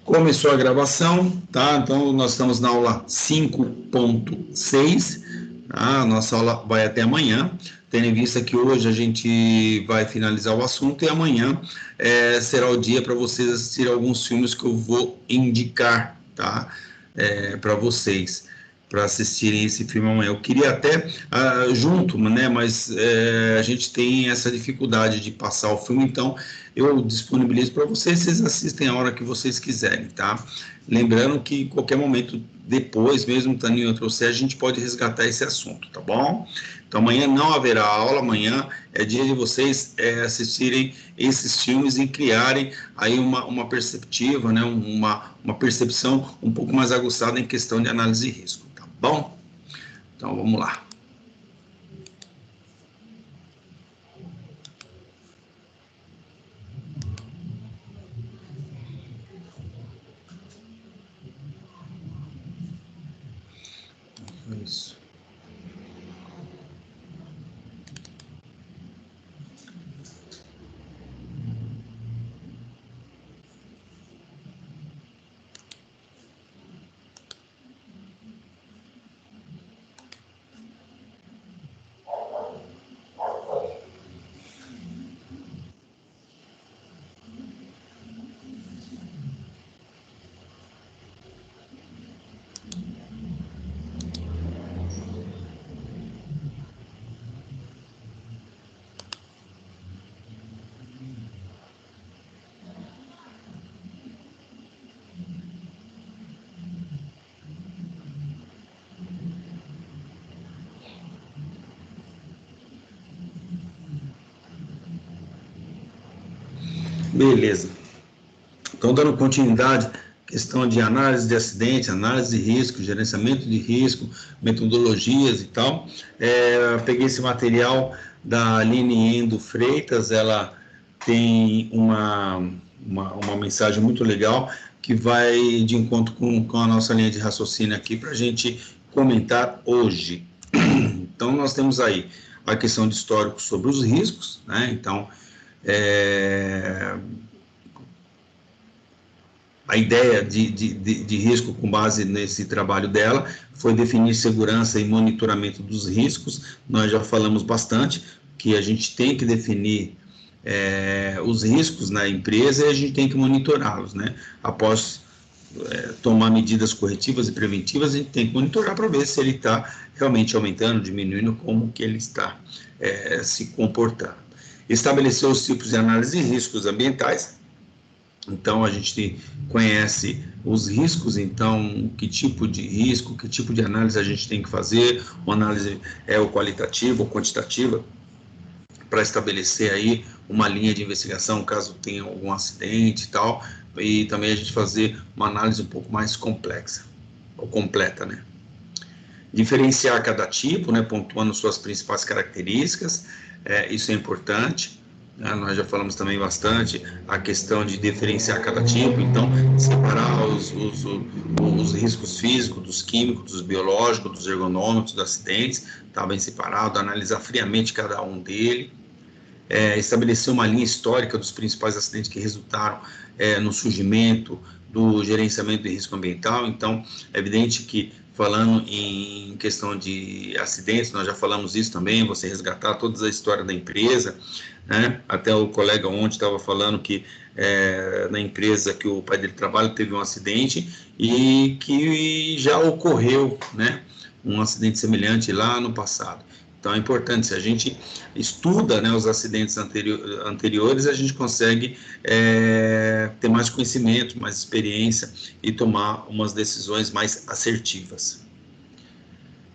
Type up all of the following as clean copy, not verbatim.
Começou a gravação, tá? Então, nós estamos na aula 5.6, tá? A nossa aula vai até amanhã, tendo em vista que hoje a gente vai finalizar o assunto e amanhã será o dia para vocês assistirem alguns filmes que eu vou indicar, tá? Para vocês, para assistirem esse filme amanhã. Eu queria até junto, né? Mas a gente tem essa dificuldade de passar o filme, então eu disponibilizo para vocês, vocês assistem a hora que vocês quiserem, tá? Lembrando que em qualquer momento depois, mesmo estando em outro série, a gente pode resgatar esse assunto, tá bom? Então amanhã não haverá aula, amanhã é dia de vocês assistirem esses filmes e criarem aí uma perspectiva, né? Uma percepção um pouco mais aguçada em questão de análise de risco, tá bom? Então vamos lá. Isso. Beleza. Então, dando continuidade, questão de análise de acidente, análise de risco, gerenciamento de risco, metodologias e tal. Peguei esse material da Aline Endo Freitas, ela tem uma mensagem muito legal que vai de encontro com a nossa linha de raciocínio aqui para a gente comentar hoje. Então, nós temos aí a questão de histórico sobre os riscos, né? Então, a ideia de risco com base nesse trabalho dela foi definir segurança e monitoramento dos riscos. Nós já falamos bastante que a gente tem que definir os riscos na empresa e a gente tem que monitorá-los, né? Após tomar medidas corretivas e preventivas, a gente tem que monitorar para ver se ele está realmente aumentando, diminuindo, como que ele está se comportando. Estabelecer os tipos de análise de riscos ambientais. Então, a gente conhece os riscos, então, que tipo de risco, que tipo de análise a gente tem que fazer, uma análise ou qualitativa ou quantitativa, para estabelecer aí uma linha de investigação, caso tenha algum acidente e tal, e também a gente fazer uma análise um pouco mais complexa, ou completa, né? Diferenciar cada tipo, né, pontuando suas principais características, isso é importante. Nós já falamos também bastante a questão de diferenciar cada tipo, então separar os riscos físicos, dos químicos, dos biológicos, dos ergonômicos, dos acidentes, tá bem separado, analisar friamente cada um dele, estabelecer uma linha histórica dos principais acidentes que resultaram no surgimento do gerenciamento de risco ambiental. Então, é evidente que, falando em questão de acidentes, nós já falamos isso também, você resgatar toda a história da empresa, né? Até o colega ontem estava falando que na empresa que o pai dele trabalha teve um acidente e que já ocorreu, né, um acidente semelhante lá no passado. Então é importante, se a gente estuda, né, os acidentes anteriores, a gente consegue ter mais conhecimento, mais experiência e tomar umas decisões mais assertivas.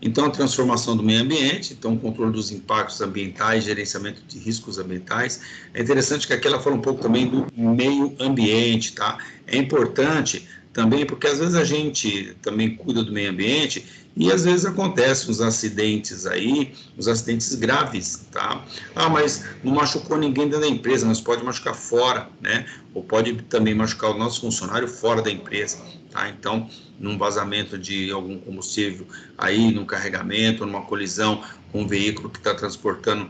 Então, a transformação do meio ambiente, então, o controle dos impactos ambientais, gerenciamento de riscos ambientais. É interessante que aqui ela fala um pouco também do meio ambiente, tá? É importante também porque às vezes a gente também cuida do meio ambiente e às vezes acontecem uns acidentes aí, uns acidentes graves, tá? Mas não machucou ninguém dentro da empresa, mas pode machucar fora, né? Ou pode também machucar o nosso funcionário fora da empresa, tá? Então, num vazamento de algum combustível aí, num carregamento, numa colisão com um veículo que está transportando,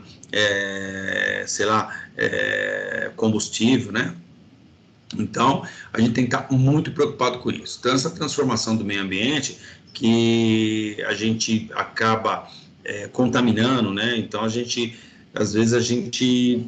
sei lá, combustível, né? Então, a gente tem que estar muito preocupado com isso. Então, essa transformação do meio ambiente que a gente acaba contaminando, né? Então, às vezes a gente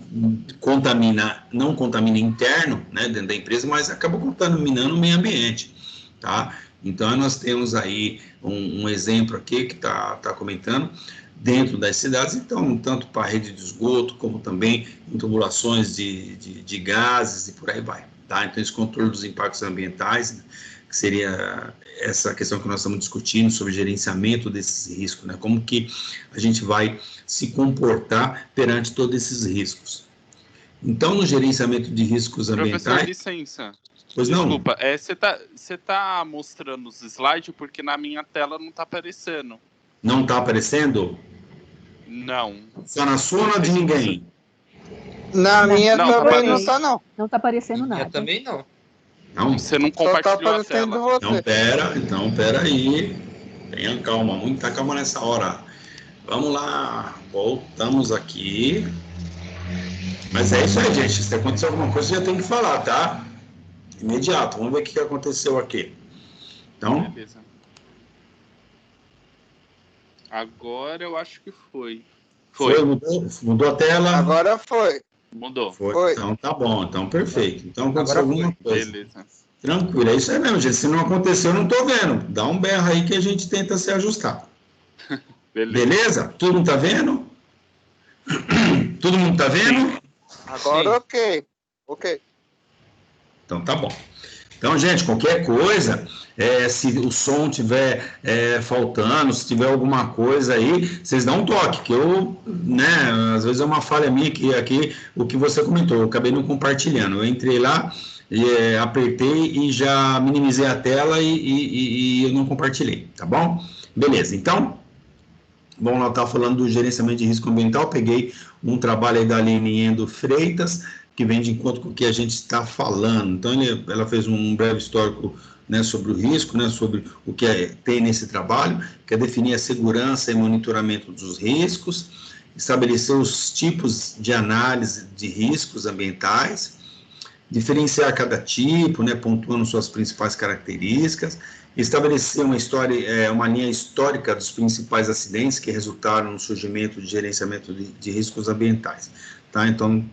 não contamina interno, né, dentro da empresa, mas acaba contaminando o meio ambiente, tá? Então, nós temos aí um exemplo aqui que está comentando, dentro das cidades, então, tanto para a rede de esgoto, como também em tubulações de gases e por aí vai. Tá? Então, esse controle dos impactos ambientais, que seria essa questão que nós estamos discutindo sobre gerenciamento desses riscos, né? Como que a gente vai se comportar perante todos esses riscos. Então, no gerenciamento de riscos ambientais... Professor, licença. Pois desculpa, você tá mostrando os slides porque na minha tela não está aparecendo. Não está aparecendo? Não. Só na sua ou na de ninguém? Na minha não, também não está, não. Não está aparecendo nada. Eu também não. Não? Você não compartilhou a tela. Então, pera aí. Tenha calma, muita calma nessa hora. Vamos lá, voltamos aqui. Mas é isso aí, gente. Se acontecer alguma coisa, já tem que falar, tá? Imediato. Vamos ver o que aconteceu aqui. Então... Beleza. Agora eu acho que foi. Mudou a tela? Agora foi. Mudou. Foi. Então tá bom, então perfeito. Então aconteceu alguma coisa. Beleza. Tranquilo, é isso aí mesmo, gente. Se não aconteceu, eu não tô vendo. Dá um berro aí que a gente tenta se ajustar. Beleza? Todo mundo tá vendo? Todo mundo tá vendo? Agora ok. Ok. Então tá bom. Então, gente, qualquer coisa, se o som tiver faltando, se tiver alguma coisa aí, vocês dão um toque, que eu, né, às vezes é uma falha minha aqui o que você comentou, eu acabei não compartilhando. Eu entrei lá, apertei e já minimizei a tela e eu não compartilhei, tá bom? Beleza, então, bom, nós estávamos falando do gerenciamento de risco ambiental, peguei um trabalho aí da Aline Endo Freitas, que vem de encontro com o que a gente está falando. Então, ela fez um breve histórico, né, sobre o risco, né, sobre o que tem nesse trabalho, que é definir a segurança e monitoramento dos riscos, estabelecer os tipos de análise de riscos ambientais, diferenciar cada tipo, né, pontuando suas principais características, estabelecer uma linha histórica dos principais acidentes que resultaram no surgimento de gerenciamento de riscos ambientais. Tá? Então,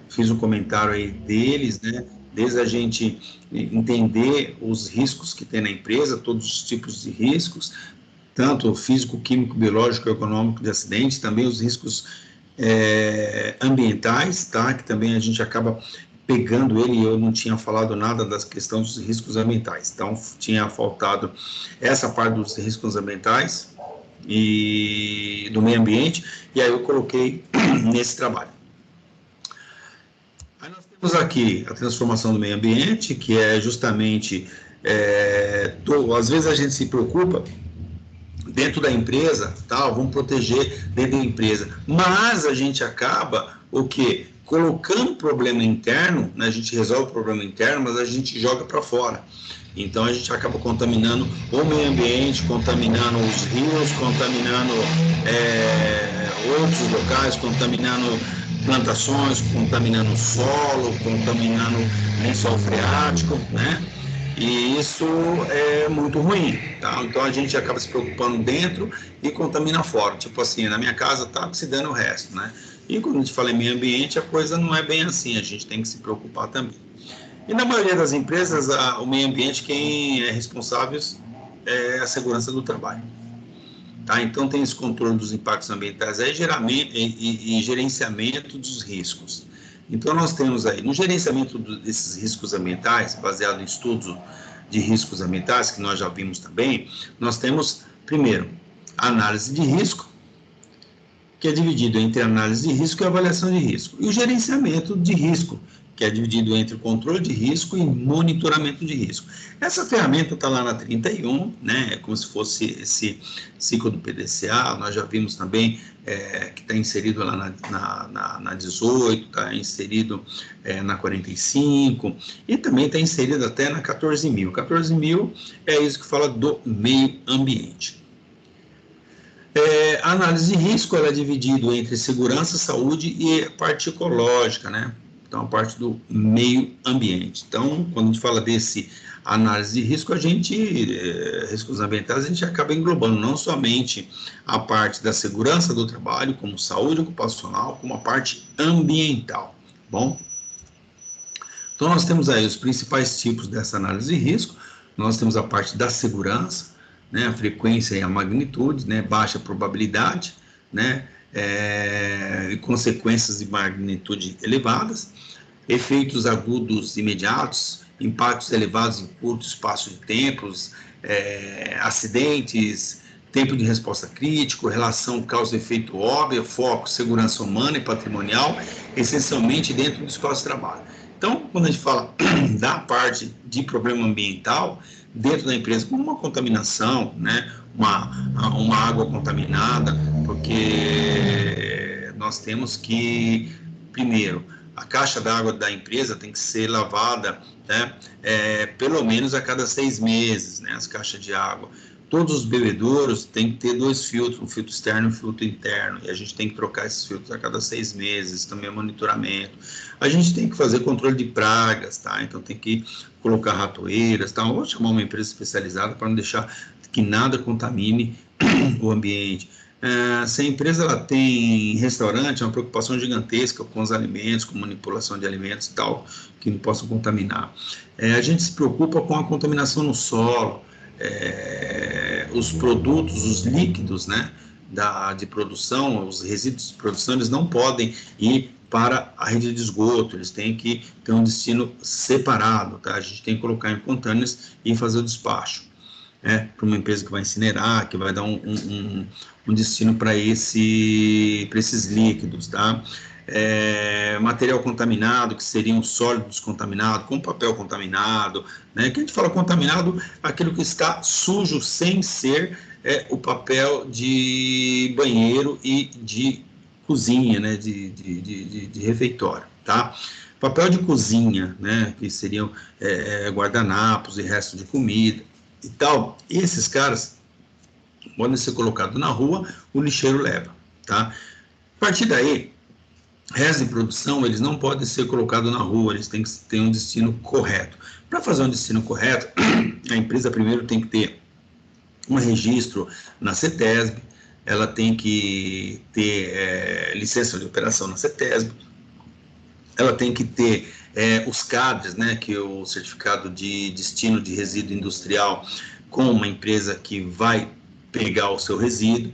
fiz um comentário aí deles, né, desde a gente entender os riscos que tem na empresa, todos os tipos de riscos, tanto físico, químico, biológico, econômico de acidentes, também os riscos ambientais, tá, que também a gente acaba pegando ele, eu não tinha falado nada das questões dos riscos ambientais, então tinha faltado essa parte dos riscos ambientais e do meio ambiente, e aí eu coloquei nesse trabalho. Aí nós temos aqui a transformação do meio ambiente, que é justamente, às vezes a gente se preocupa dentro da empresa, tá? Vamos proteger dentro da empresa, mas a gente acaba, o quê? Colocando problema interno, né? A gente resolve o problema interno, mas a gente joga para fora. Então a gente acaba contaminando o meio ambiente, contaminando os rios, contaminando outros locais, contaminando plantações, contaminando o solo, contaminando lençol freático, né? E isso é muito ruim, tá? Então a gente acaba se preocupando dentro e contamina fora. Tipo assim, na minha casa tá oxidando o resto, né? E quando a gente fala em meio ambiente, a coisa não é bem assim, a gente tem que se preocupar também. E na maioria das empresas, o meio ambiente, quem é responsável é a segurança do trabalho. Tá? Então tem esse controle dos impactos ambientais e gerenciamento dos riscos. Então nós temos aí, no gerenciamento desses riscos ambientais, baseado em estudos de riscos ambientais, que nós já vimos também, nós temos, primeiro, a análise de risco, que é dividido entre análise de risco e avaliação de risco, e o gerenciamento de risco, que é dividido entre controle de risco e monitoramento de risco. Essa ferramenta está lá na 31, né, é como se fosse esse ciclo do PDCA, nós já vimos também que está inserido lá na 18, está inserido na 45, e também está inserido até na 14.000. 14.000 é isso que fala do meio ambiente. A análise de risco ela é dividida entre segurança, saúde e parte ecológica, né? Então, a parte do meio ambiente. Então, quando a gente fala desse análise de risco, riscos ambientais, a gente acaba englobando não somente a parte da segurança do trabalho, como saúde ocupacional, como a parte ambiental. Bom, então nós temos aí os principais tipos dessa análise de risco. Nós temos a parte da segurança, né, a frequência e a magnitude, né, baixa probabilidade, né, e consequências de magnitude elevadas, efeitos agudos imediatos, impactos elevados em curto espaço de tempos, acidentes, tempo de resposta crítico, relação causa-efeito óbvia, foco, segurança humana e patrimonial, essencialmente dentro do espaço de trabalho. Então, quando a gente fala da parte de problema ambiental dentro da empresa, como uma contaminação, né, uma água contaminada, porque nós temos que, primeiro, a caixa d'água da empresa tem que ser lavada, né, pelo menos a cada 6 meses, né, as caixas de água. Todos os bebedouros têm que ter 2 filtros, um filtro externo e um filtro interno, e a gente tem que trocar esses filtros a cada 6 meses, também monitoramento. A gente tem que fazer controle de pragas, tá? Então tem que colocar ratoeiras, tá? Ou chamar uma empresa especializada para não deixar que nada contamine o ambiente. Se a empresa ela tem restaurante, é uma preocupação gigantesca com os alimentos, com manipulação de alimentos e tal, que não possam contaminar. A gente se preocupa com a contaminação no solo, os produtos, os líquidos, né, de produção, os resíduos de produção, eles não podem ir para a rede de esgoto, eles têm que ter um destino separado, tá? A gente tem que colocar em contêineres e fazer o despacho, para uma empresa que vai incinerar, que vai dar um destino para esses líquidos, tá? Material contaminado, que seriam sólidos contaminados, com papel contaminado, né? Que a gente fala contaminado, aquilo que está sujo sem ser o papel de banheiro e de cozinha, né? De refeitório, tá? Papel de cozinha, né? Que seriam guardanapos e restos de comida e tal. E esses caras podem ser colocados na rua, o lixeiro leva, tá? A partir daí, restos de produção, eles não podem ser colocados na rua, eles têm que ter um destino correto. Para fazer um destino correto, a empresa primeiro tem que ter um registro na CETESB, ela tem que ter licença de operação na CETESB, ela tem que ter os CADs, né, que é o certificado de destino de resíduo industrial, com uma empresa que vai pegar o seu resíduo,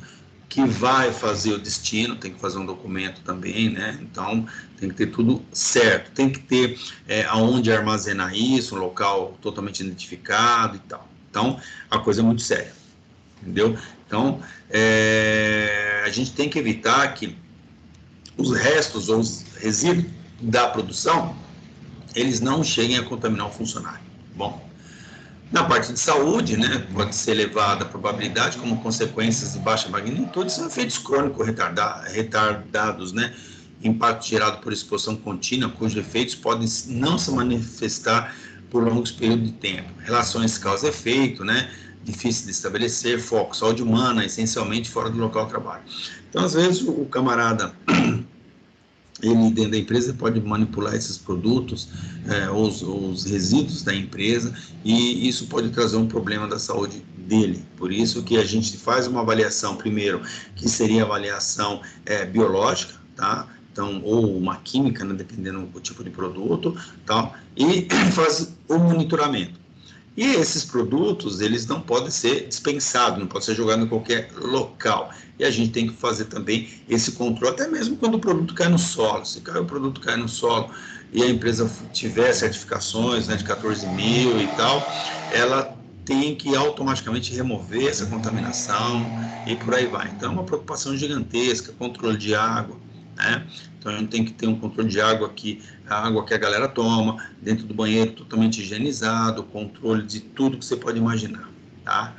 que vai fazer o destino, tem que fazer um documento também, né? Então, tem que ter tudo certo. Tem que ter aonde armazenar isso, um local totalmente identificado e tal. Então, a coisa é muito séria, entendeu? Então, a gente tem que evitar que os restos ou os resíduos da produção, eles não cheguem a contaminar o funcionário. Bom, na parte de saúde, né, pode ser elevada a probabilidade como consequências de baixa magnitude, são efeitos crônicos retardados, né, impacto gerado por exposição contínua, cujos efeitos podem não se manifestar por longos períodos de tempo. Relações causa-efeito, né, difícil de estabelecer, foco, saúde humana, essencialmente fora do local de trabalho. Então, às vezes, o camarada, ele dentro da empresa pode manipular esses produtos, os resíduos da empresa, e isso pode trazer um problema da saúde dele. Por isso que a gente faz uma avaliação, primeiro, que seria a avaliação biológica, tá? Então, ou uma química, né, dependendo do tipo de produto, tá? E faz o monitoramento. E esses produtos, eles não podem ser dispensados, não pode ser jogado em qualquer local. E a gente tem que fazer também esse controle, até mesmo quando o produto cai no solo. Se o produto cai no solo e a empresa tiver certificações, né, de 14.000 e tal, ela tem que automaticamente remover essa contaminação e por aí vai. Então, é uma preocupação gigantesca, controle de água, né? Então, a gente tem que ter um controle de água a água que a galera toma, dentro do banheiro totalmente higienizado, controle de tudo que você pode imaginar, tá?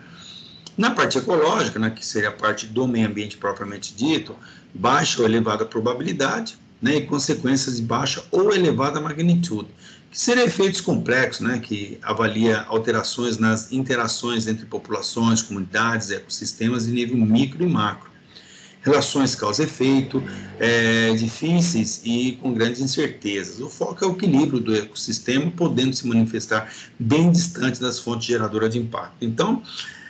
Na parte ecológica, né, que seria a parte do meio ambiente propriamente dito, baixa ou elevada probabilidade, né, e consequências de baixa ou elevada magnitude, que seriam efeitos complexos, né, que avalia alterações nas interações entre populações, comunidades, ecossistemas em nível micro e macro. relações causa-efeito, difíceis e com grandes incertezas. O foco é o equilíbrio do ecossistema, podendo se manifestar bem distante das fontes geradoras de impacto. Então,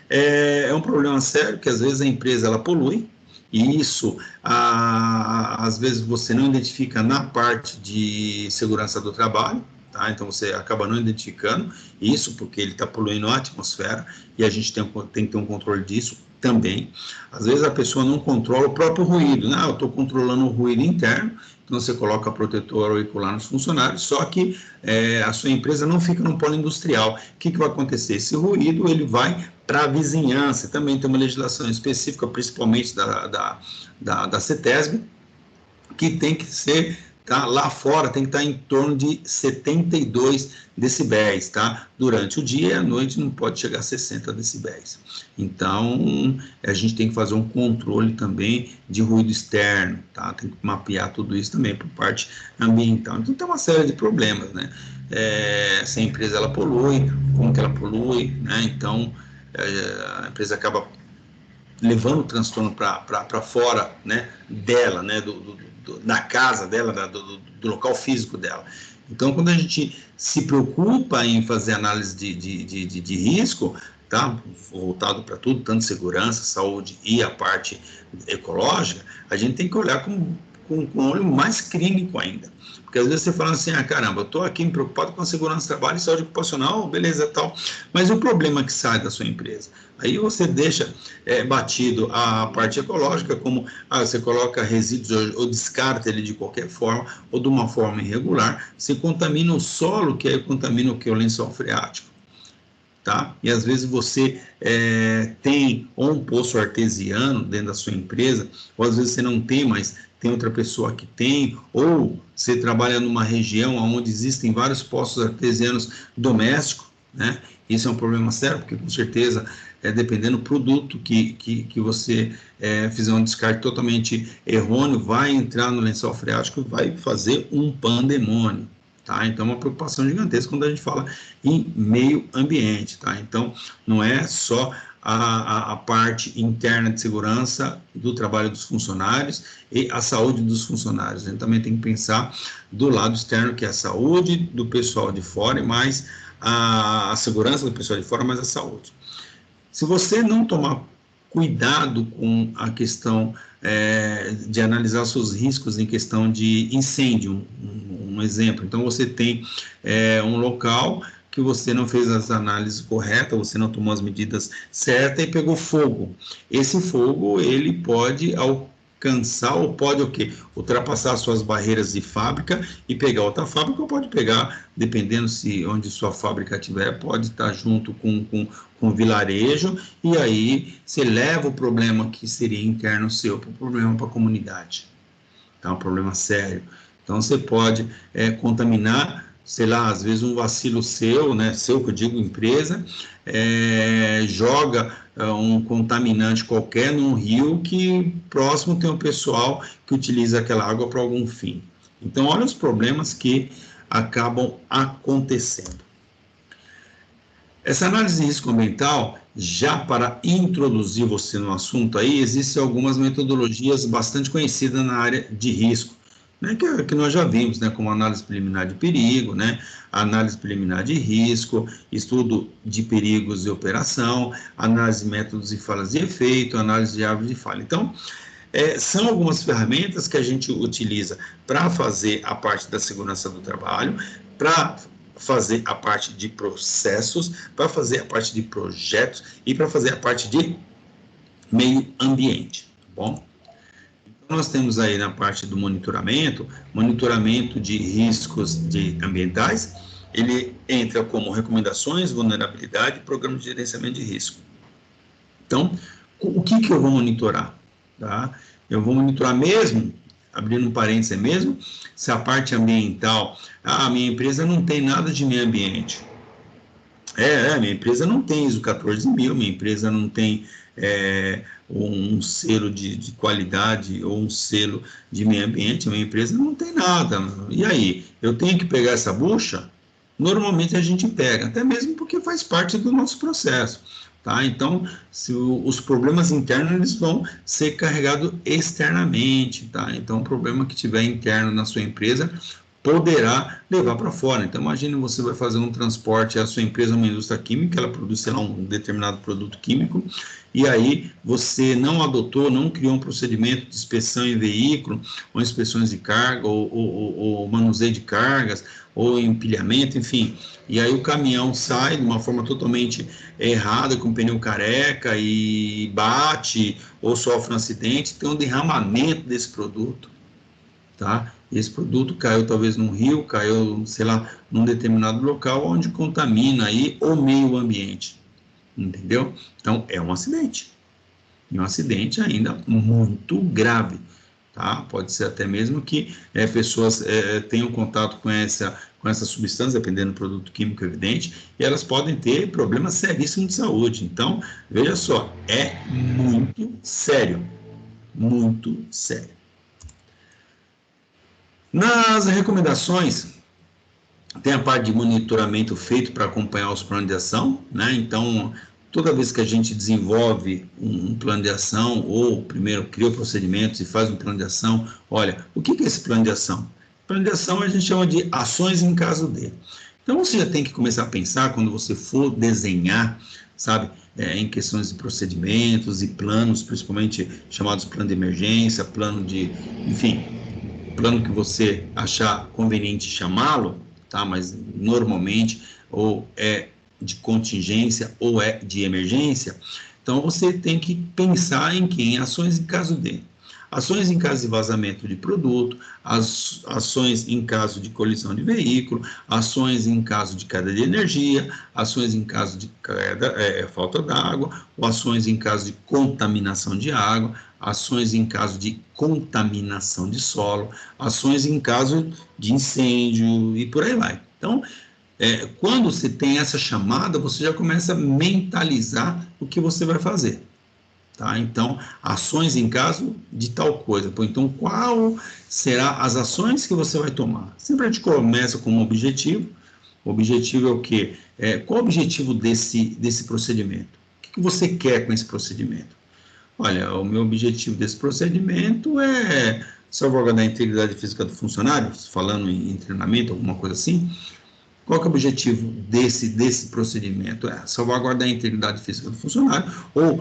é um problema sério, que às vezes a empresa ela polui, e isso, às vezes, você não identifica na parte de segurança do trabalho, tá? Então, você acaba não identificando isso, porque ele está poluindo a atmosfera, e a gente tem que ter um controle disso também. Às vezes, a pessoa não controla o próprio ruído, né? Eu estou controlando o ruído interno, então você coloca protetor auricular nos funcionários, só que a sua empresa não fica num polo industrial. O que vai acontecer? Esse ruído ele vai para a vizinhança. Também tem uma legislação específica, principalmente da CETESB, que tem que ser, tá, lá fora tem que estar em torno de 72 decibéis, tá? Durante o dia e à noite não pode chegar a 60 decibéis. Então, a gente tem que fazer um controle também de ruído externo, tá? Tem que mapear tudo isso também por parte ambiental. Então, tem uma série de problemas, né? Se a empresa ela polui, como que ela polui, né? Então, a empresa acaba levando o transtorno para fora, né, dela, né, da casa dela, do local físico dela. Então, quando a gente se preocupa em fazer análise de risco, tá, voltado para tudo, tanto segurança, saúde e a parte ecológica, a gente tem que olhar com um olho mais clínico ainda. Porque às vezes você fala assim, caramba, eu estou aqui me preocupado com a segurança do trabalho e saúde ocupacional, beleza, tal, mas o problema que sai da sua empresa? Aí você deixa batido a parte ecológica, como você coloca resíduos ou descarta ele de qualquer forma, ou de uma forma irregular, você contamina o solo, que aí contamina o que? O lençol freático. Tá? E às vezes você tem ou um poço artesiano dentro da sua empresa, ou às vezes você não tem, mas tem outra pessoa que tem, ou você trabalha numa região onde existem vários poços artesianos domésticos, né? Isso é um problema sério, porque com certeza, dependendo do produto que você fizer um descarte totalmente errôneo, vai entrar no lençol freático e vai fazer um pandemônio. Tá? Então, é uma preocupação gigantesca quando a gente fala em meio ambiente. Tá? Então, não é só a parte interna de segurança do trabalho dos funcionários e a saúde dos funcionários. A gente também tem que pensar do lado externo, que é a saúde do pessoal de fora, e mais a segurança do pessoal de fora, mais a saúde. Se você não tomar cuidado com a questão de analisar seus riscos em questão de incêndio, um exemplo. Então, você tem um local que você não fez as análises corretas, você não tomou as medidas certas e pegou fogo. Esse fogo, ele pode alcançar ou pode o quê? Ultrapassar suas barreiras de fábrica e pegar outra fábrica, ou pode pegar, dependendo se onde sua fábrica estiver, pode estar junto com o vilarejo, e aí você leva o problema que seria interno seu para o problema para a comunidade. Tá? Um problema sério. Então, você pode contaminar, sei lá, às vezes um vacilo seu, né, seu que eu digo empresa, joga um contaminante qualquer num rio que próximo tem um pessoal que utiliza aquela água para algum fim. Então, olha os problemas que acabam acontecendo. Essa análise de risco ambiental, já para introduzir você no assunto aí, existem algumas metodologias bastante conhecidas na área de risco, né, que nós já vimos, né, como análise preliminar de perigo, né, análise preliminar de risco, estudo de perigos e operação, análise de métodos de falhas de efeito, análise de árvore de falha. Então, são algumas ferramentas que a gente utiliza para fazer a parte da segurança do trabalho, para fazer a parte de processos, para fazer a parte de projetos e para fazer a parte de meio ambiente, tá bom? Nós temos aí na parte do monitoramento de riscos ambientais, ele entra como recomendações, vulnerabilidade e programa de gerenciamento de risco. Então, o que eu vou monitorar? Tá? Eu vou monitorar mesmo, abrindo um parênteses mesmo, se a parte ambiental, a minha empresa não tem nada de meio ambiente. Minha empresa não tem ISO 14000, minha empresa não tem um selo de qualidade ou um selo de meio ambiente, a minha empresa não tem nada. E aí, eu tenho que pegar essa bucha? Normalmente a gente pega, até mesmo porque faz parte do nosso processo. tá? Então, se os problemas internos, eles vão ser carregados externamente, tá? Então, o problema que tiver interno na sua empresa poderá levar para fora. Então, imagine você vai fazer um transporte, a sua empresa é uma indústria química, ela produz, sei lá, um determinado produto químico, e aí você não adotou, não criou um procedimento de inspeção em veículo, ou inspeções de carga, ou manuseio de cargas, ou empilhamento, enfim. E aí o caminhão sai de uma forma totalmente errada, com pneu careca, e bate, ou sofre um acidente, tem um derramamento desse produto, tá? Esse produto caiu talvez num rio, caiu, sei lá, num determinado local onde contamina aí o meio ambiente, entendeu? Então, é um acidente. E um acidente ainda muito grave, tá? Pode ser até mesmo que pessoas tenham contato com essa substância, dependendo do produto químico, evidente, e elas podem ter problemas seríssimos de saúde. Então, veja só, é muito sério, muito sério. Nas recomendações, tem a parte de monitoramento feito para acompanhar os planos de ação, né? Então, toda vez que a gente desenvolve um plano de ação, ou primeiro cria procedimentos e faz um plano de ação, olha, o que é esse plano de ação? Plano de ação a gente chama de ações em caso de. Então, você já tem que começar a pensar, quando você for desenhar, sabe, em questões de procedimentos e planos, principalmente chamados plano de emergência, plano de, enfim, plano que você achar conveniente chamá-lo, tá? Mas normalmente ou é de contingência ou é de emergência. Então você tem que pensar em ações em caso de. Ações em caso de vazamento de produto, ações em caso de colisão de veículo, ações em caso de queda de energia, ações em caso de falta d'água, ou ações em caso de contaminação de água, ações em caso de contaminação de solo, ações em caso de incêndio e por aí vai. Então, quando você tem essa chamada, você já começa a mentalizar o que você vai fazer. Tá? Então, ações em caso de tal coisa. Então, qual será as ações que você vai tomar? Sempre a gente começa com um objetivo. O objetivo é o quê? Qual o objetivo desse procedimento? O que você quer com esse procedimento? Olha, o meu objetivo desse procedimento é salvaguardar a integridade física do funcionário, falando em treinamento, alguma coisa assim. Qual que é o objetivo desse procedimento? É salvaguardar a integridade física do funcionário ou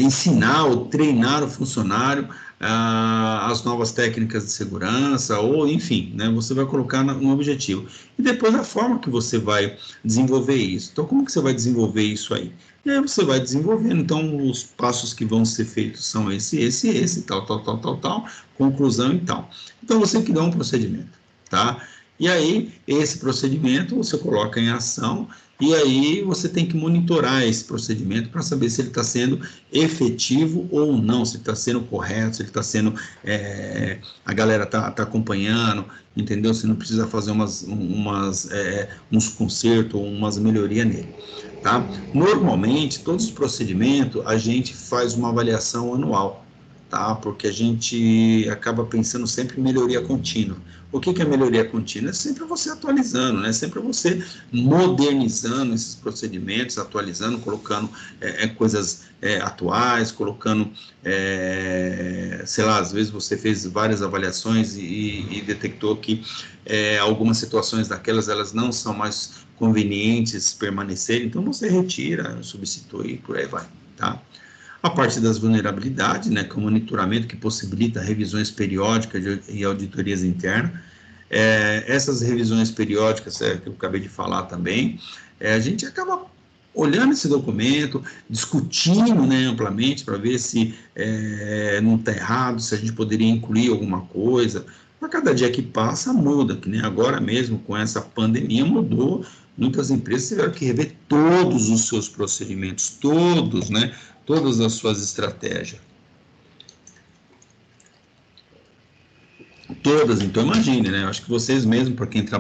ensinar ou treinar o funcionário as novas técnicas de segurança, ou enfim, né, você vai colocar no objetivo. E depois a forma que você vai desenvolver isso. Então, como que você vai desenvolver isso aí? E aí você vai desenvolvendo, então os passos que vão ser feitos são esse, tal, conclusão e tal. Então, você que dá um procedimento, tá? E aí, esse procedimento você coloca em ação, e aí você tem que monitorar esse procedimento para saber se ele está sendo efetivo ou não, se está sendo correto, se ele está sendo, a galera está acompanhando, entendeu? Você não precisa fazer uns consertos ou umas melhorias nele, tá? Normalmente, todos os procedimentos, a gente faz uma avaliação anual, tá? Porque a gente acaba pensando sempre em melhoria contínua. O que é melhoria contínua? É sempre você atualizando, né? Sempre você modernizando esses procedimentos, atualizando, colocando coisas atuais, colocando, sei lá, às vezes você fez várias avaliações e detectou que algumas situações daquelas, elas não são mais convenientes permanecerem, então você retira, substitui e por aí vai, tá? A parte das vulnerabilidades, né, que é o monitoramento que possibilita revisões periódicas e auditorias internas. Essas revisões periódicas, que eu acabei de falar também, a gente acaba olhando esse documento, discutindo, né, amplamente para ver se não está errado, se a gente poderia incluir alguma coisa. A cada dia que passa, muda, que nem agora mesmo com essa pandemia mudou. Muitas empresas tiveram que rever todos os seus procedimentos, todos, né? Todas as suas estratégias. Todas, então imagine, né? Acho que vocês mesmos, para quem está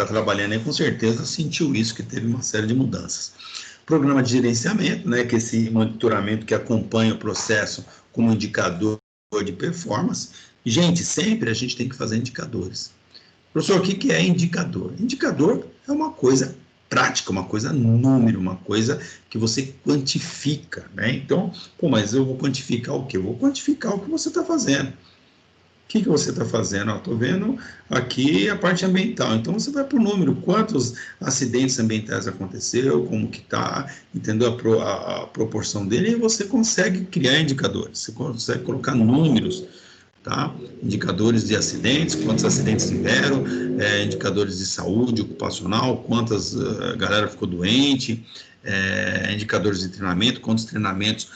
trabalhando aí, com certeza sentiu isso, que teve uma série de mudanças. Programa de gerenciamento, né? Que é esse monitoramento que acompanha o processo como indicador de performance. Gente, sempre a gente tem que fazer indicadores. Professor, o que é indicador? Indicador é uma coisa prática, uma coisa número, uma coisa que você quantifica, né? Então, pô, mas eu vou quantificar o quê? Eu vou quantificar o que você está fazendo. O que você está fazendo? Estou vendo aqui a parte ambiental. Então, você vai para o número, quantos acidentes ambientais aconteceu, como que está, entendeu a proporção dele, e você consegue criar indicadores, você consegue colocar números, tá? Indicadores de acidentes, quantos acidentes tiveram, indicadores de saúde ocupacional, quantas galera ficou doente, indicadores de treinamento, quantos treinamentos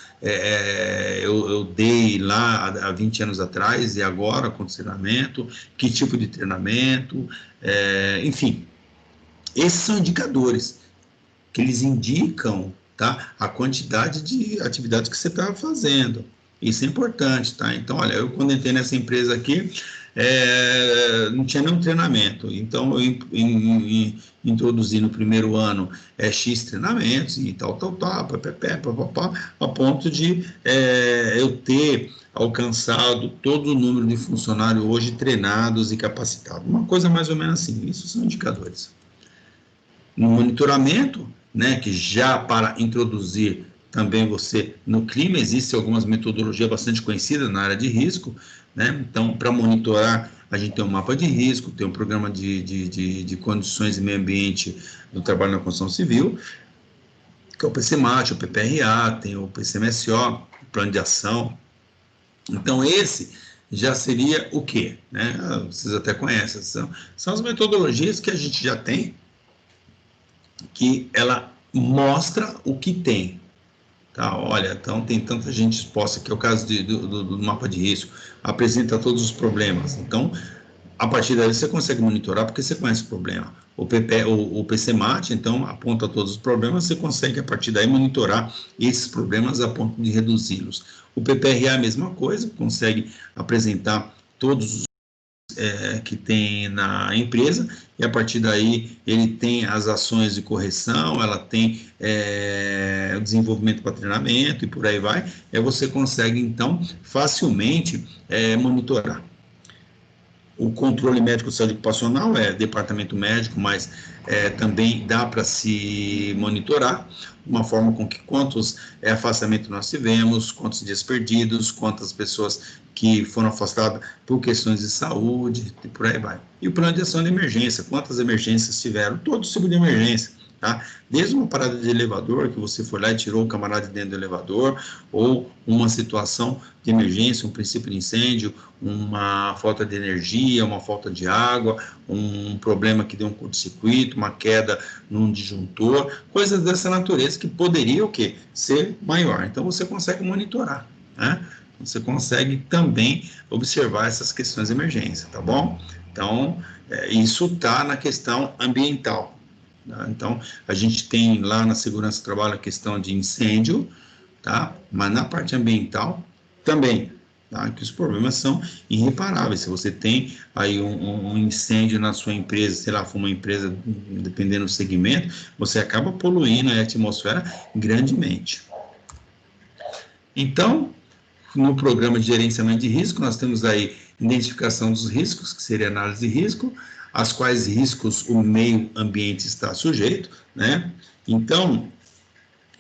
eu dei lá há 20 anos atrás e agora com treinamento, que tipo de treinamento, enfim. Esses são indicadores que eles indicam, tá, a quantidade de atividades que você está fazendo. Isso é importante, tá? Então, olha, eu quando entrei nessa empresa aqui, não tinha nenhum treinamento. Então, eu introduzi no primeiro ano X treinamentos e tal, a ponto de eu ter alcançado todo o número de funcionários hoje treinados e capacitados. Uma coisa mais ou menos assim, isso são indicadores. No monitoramento, né, que já para introduzir também você no clima, existem algumas metodologias bastante conhecidas na área de risco, né? Então, para monitorar, a gente tem um mapa de risco, tem um programa de condições e meio ambiente do trabalho na construção civil, que é o PCMAT, o PPRA, tem o PCMSO, o plano de ação. Então, esse já seria o quê? Né? Vocês até conhecem, são as metodologias que a gente já tem, que ela mostra o que tem. Tá, olha, então tem tanta gente exposta, que é o caso do mapa de risco, apresenta todos os problemas. Então, a partir daí você consegue monitorar, porque você conhece o problema. O PCMAT, então, aponta todos os problemas, você consegue, a partir daí, monitorar esses problemas a ponto de reduzi-los. O PPRA é a mesma coisa, consegue apresentar todos os que tem na empresa, e a partir daí ele tem as ações de correção, ela tem o desenvolvimento para treinamento e por aí vai, você consegue então facilmente monitorar. O controle médico de saúde ocupacional é departamento médico, mas também dá para se monitorar, uma forma com que quantos afastamentos nós tivemos, quantos dias perdidos, quantas pessoas que foram afastadas por questões de saúde, e por aí vai. E o plano de ação de emergência, quantas emergências tiveram, todo tipo de emergência. Tá? Desde uma parada de elevador, que você foi lá e tirou o camarada de dentro do elevador, ou uma situação de emergência, um princípio de incêndio, uma falta de energia, uma falta de água, um problema que deu um curto-circuito, uma queda num disjuntor, coisas dessa natureza que poderia o quê? Ser maior. Então, você consegue monitorar, né? Você consegue também observar essas questões de emergência, tá bom? Então, isso está na questão ambiental. Então, a gente tem lá na segurança do trabalho a questão de incêndio, tá? Mas na parte ambiental também, tá? Que os problemas são irreparáveis. Se você tem aí um incêndio na sua empresa, sei lá, for uma empresa, dependendo do segmento, você acaba poluindo a atmosfera grandemente. Então, no programa de gerenciamento de risco, nós temos aí identificação dos riscos, que seria análise de risco, as quais riscos o meio ambiente está sujeito, né? Então,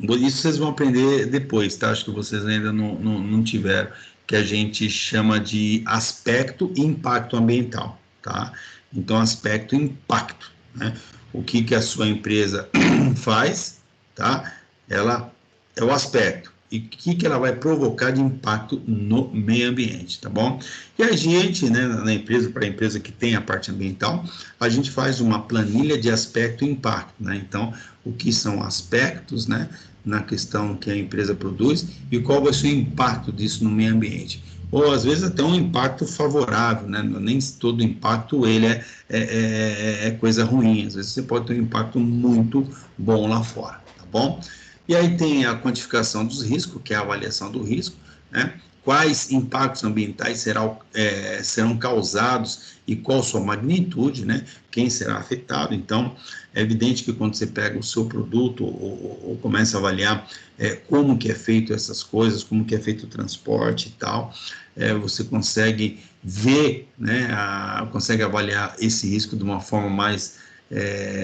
isso vocês vão aprender depois, tá? Acho que vocês ainda não tiveram, que a gente chama de aspecto e impacto ambiental, tá? Então, aspecto e impacto, né? O que a sua empresa faz, tá? Ela é o aspecto. E o que ela vai provocar de impacto no meio ambiente, tá bom? E a gente, né, na empresa, para a empresa que tem a parte ambiental, a gente faz uma planilha de aspecto e impacto, né? Então, o que são aspectos, né, na questão que a empresa produz e qual vai ser o impacto disso no meio ambiente. Ou, às vezes, até um impacto favorável, né? Nem todo impacto ele é coisa ruim, às vezes você pode ter um impacto muito bom lá fora, tá bom? E aí tem a quantificação dos riscos, que é a avaliação do risco, né? Quais impactos ambientais serão causados e qual sua magnitude, né? Quem será afetado. Então, é evidente que quando você pega o seu produto ou começa a avaliar como que é feito essas coisas, como que é feito o transporte e tal, você consegue ver, né? Consegue avaliar esse risco de uma forma mais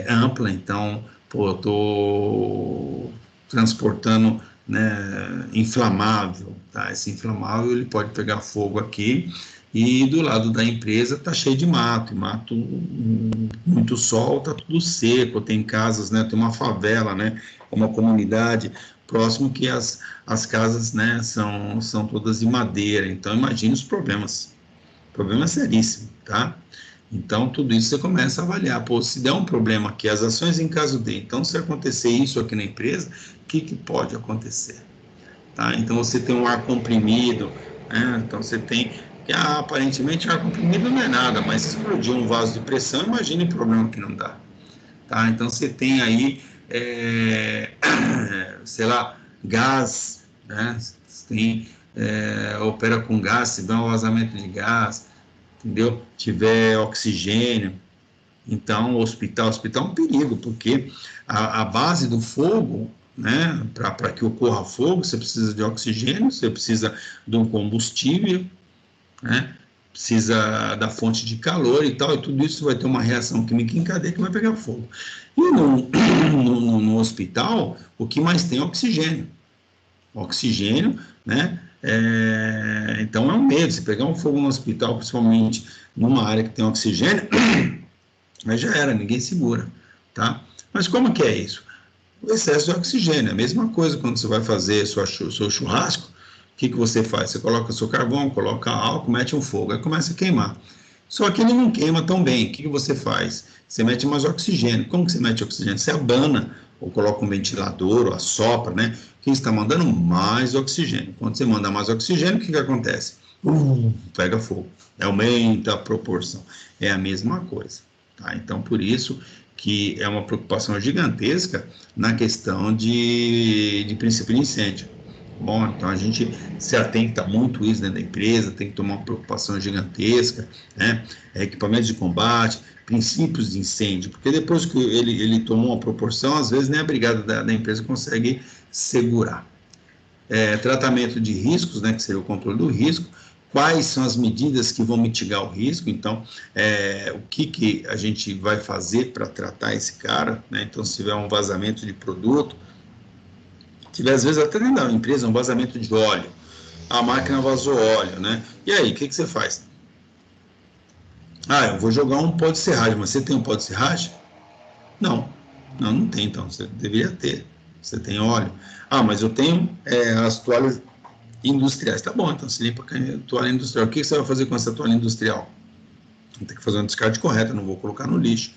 ampla. Então, eu estou transportando, né, inflamável, tá? Esse inflamável ele pode pegar fogo aqui e do lado da empresa está cheio de mato, muito sol, está tudo seco, tem casas, né, tem uma favela, né, uma comunidade próximo que as casas, né, são todas de madeira, então imagine os problemas, problema seríssimo, tá? Então, tudo isso você começa a avaliar, pô, se der um problema aqui, as ações em caso de, então, se acontecer isso aqui na empresa, o que pode acontecer? Tá? Então, você tem um ar comprimido, né? Então, você tem, aparentemente, ar comprimido não é nada, mas se explodir um vaso de pressão, imagine o problema que não dá. Tá? Então, você tem aí, sei lá, gás, né? Você tem, opera com gás, se der um vazamento de gás, entendeu? Tiver oxigênio, então o hospital é um perigo, porque a base do fogo, né, para que ocorra fogo, você precisa de oxigênio, você precisa de um combustível, né, precisa da fonte de calor e tal, e tudo isso vai ter uma reação química em cadeia que vai pegar fogo. E no hospital, o que mais tem é oxigênio. Oxigênio, né? Então é um medo, se pegar um fogo no hospital, principalmente numa área que tem oxigênio, mas já era, ninguém segura, tá? Mas como que é isso? O excesso de oxigênio, a mesma coisa quando você vai fazer seu churrasco, o que você faz? Você coloca seu carvão, coloca álcool, mete um fogo, aí começa a queimar. Só que ele não queima tão bem, o que você faz? Você mete mais oxigênio. Como que você mete oxigênio? Você abana, ou coloca um ventilador, ou assopra, né? Que está mandando mais oxigênio. Quando você manda mais oxigênio, o que acontece? Pega fogo, aumenta a proporção. É a mesma coisa. Tá? Então, por isso que é uma preocupação gigantesca na questão de princípio de incêndio. Bom, então a gente se atenta muito isso dentro da empresa, tem que tomar uma preocupação gigantesca, né? Equipamentos de combate, princípios de incêndio, porque depois que ele tomou uma proporção, às vezes nem a brigada da empresa consegue segurar. Tratamento de riscos, né, que seria o controle do risco, quais são as medidas que vão mitigar o risco, então, o que a gente vai fazer para tratar esse cara, né? Então, se tiver um vazamento de produto, tiver às vezes até dentro da empresa um vazamento de óleo, a máquina vazou óleo, né? E aí, o que você faz? Eu vou jogar um pó de serragem, mas você tem um pó de serragem? Não tem, então, você deveria ter, você tem óleo. Mas eu tenho as toalhas industriais, tá bom, então você limpa a toalha industrial. O que você vai fazer com essa toalha industrial? Vou ter que fazer uma descarte correta, não vou colocar no lixo,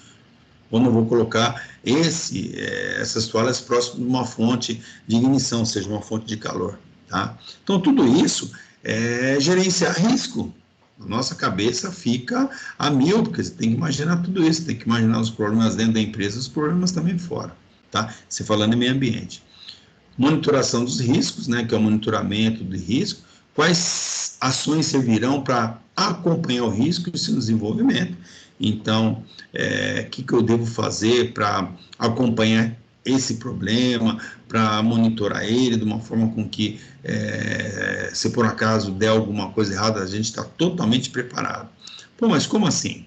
ou não vou colocar essas toalhas próximas de uma fonte de ignição, ou seja, uma fonte de calor, tá? Então, tudo isso é gerenciar risco. A nossa cabeça fica a mil, porque você tem que imaginar tudo isso, tem que imaginar os problemas dentro da empresa, os problemas também fora, tá? Você falando em meio ambiente. Monitoração dos riscos, né, que é o monitoramento de risco, quais ações servirão para acompanhar o risco e o seu desenvolvimento. Então, o que eu devo fazer para acompanhar esse problema, para monitorar ele de uma forma com que, se por acaso der alguma coisa errada, a gente está totalmente preparado. Pô, mas como assim?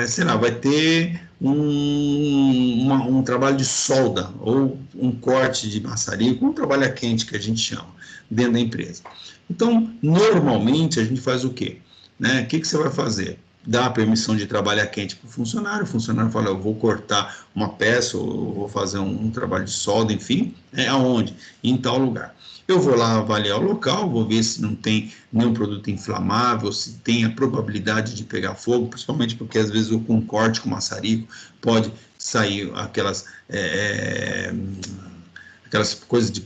Sei lá, vai ter um trabalho de solda ou um corte de maçarico, um trabalho a quente que a gente chama, dentro da empresa. Então, normalmente, a gente faz o quê? Né? O que você vai fazer? Dá a permissão de trabalho a quente para o funcionário fala, eu vou cortar uma peça, ou vou fazer um trabalho de solda, enfim, aonde? Em tal lugar. Eu vou lá avaliar o local, vou ver se não tem nenhum produto inflamável, se tem a probabilidade de pegar fogo, principalmente porque às vezes com um corte com maçarico pode sair aquelas coisas de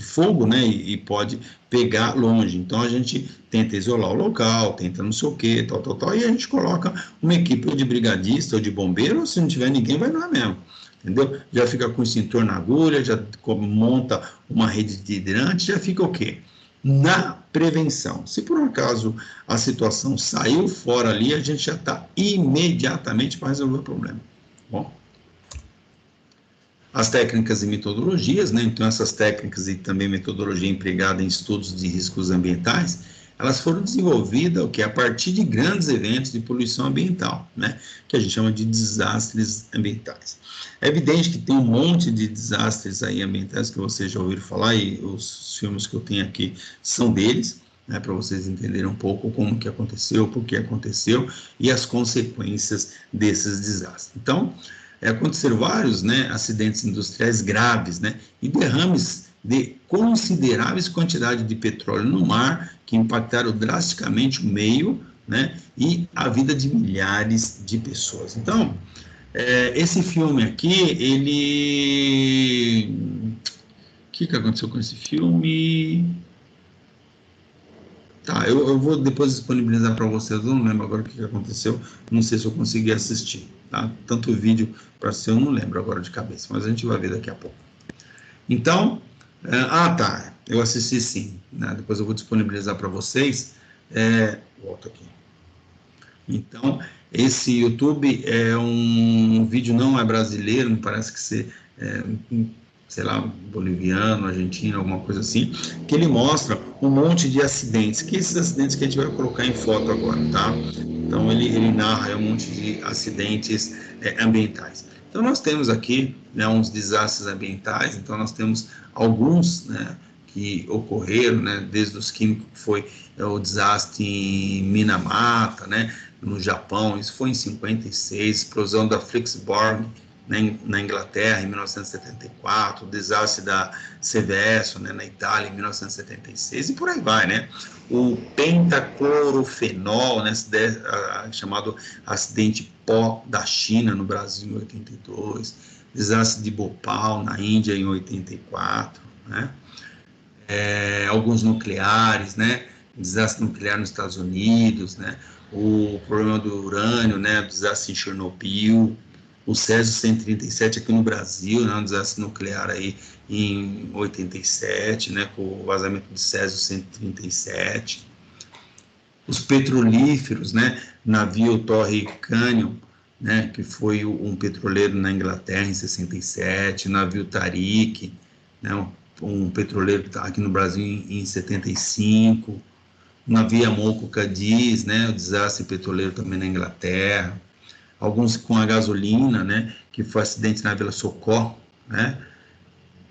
fogo, né, e pode pegar longe. Então, a gente tenta isolar o local, tenta não sei o que, tal, e a gente coloca uma equipe ou de brigadista ou de bombeiro, ou se não tiver ninguém, vai lá mesmo. entendeu? Já fica com o extintor na agulha, já monta uma rede de hidrante, já fica o quê? Na prevenção. Se por um acaso a situação saiu fora ali, a gente já está imediatamente para resolver o problema. Bom, as técnicas e metodologias, né? Então essas técnicas e também metodologia empregada em estudos de riscos ambientais, elas foram desenvolvidas o que a partir de grandes eventos de poluição ambiental, né? Que a gente chama de desastres ambientais. É evidente que tem um monte de desastres aí ambientais que vocês já ouviram falar, e os filmes que eu tenho aqui são deles, né, para vocês entenderem um pouco como que aconteceu, por que aconteceu e as consequências desses desastres. Então, aconteceram vários, né, acidentes industriais graves, né, e derrames de consideráveis quantidades de petróleo no mar que impactaram drasticamente o meio, né, e a vida de milhares de pessoas. Então, esse filme aqui, ele... O que aconteceu com esse filme? Tá, eu vou depois disponibilizar para vocês, eu não lembro agora o que aconteceu, não sei se eu consegui assistir, tá? Tanto vídeo para ser, eu não lembro agora de cabeça, mas a gente vai ver daqui a pouco. Então, tá, eu assisti sim, né? Depois eu vou disponibilizar para vocês, volto aqui. Então, esse YouTube é um vídeo, não é brasileiro, me parece que ser, sei lá, boliviano, argentino, alguma coisa assim, que ele mostra um monte de acidentes, que esses acidentes que a gente vai colocar em foto agora, tá? Então, ele narra um monte de acidentes ambientais. Então, nós temos aqui, né, uns desastres ambientais, então nós temos alguns, né, que ocorreram, né, desde os químicos, que foi o desastre em Minamata, né, no Japão, isso foi em 56, explosão da Flixborg na Inglaterra em 1974, o desastre da Seveso, né, na Itália em 1976, e por aí vai, né? O pentaclorofenol, né, chamado acidente pó da China no Brasil em 82, desastre de Bhopal na Índia em 84, né? Alguns nucleares, né? Desastre nuclear nos Estados Unidos, né? O problema do urânio, né? O desastre em Chernobyl, o Césio 137 aqui no Brasil, né? Um desastre nuclear aí em 87, né? Com o vazamento do Césio 137. Os petrolíferos, né? Navio Torrey Canyon, né? Que foi um petroleiro na Inglaterra em 67, o navio Tariq, né? Um petroleiro que está aqui no Brasil em 75, o navio Amoco Cadiz, né, o desastre petroleiro também na Inglaterra, alguns com a gasolina, né, que foi acidente na Vila Socorro, né,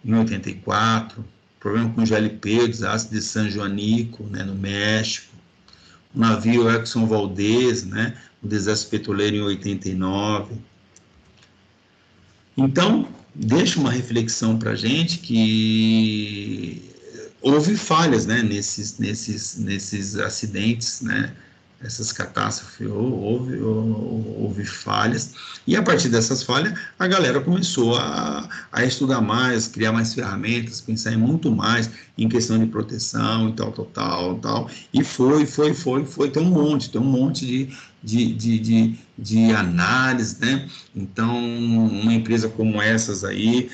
em 84, problema com o GLP, o desastre de San Juanico, né, no México, o navio Exxon Valdez, né, o desastre petroleiro em 89. Então, deixa uma reflexão para a gente que houve falhas, né, nesses acidentes, né, essas catástrofes, houve falhas, e a partir dessas falhas, a galera começou a estudar mais, criar mais ferramentas, pensar em muito mais em questão de proteção e tal, e foi, tem um monte de análise, né? Então, uma empresa como essas aí,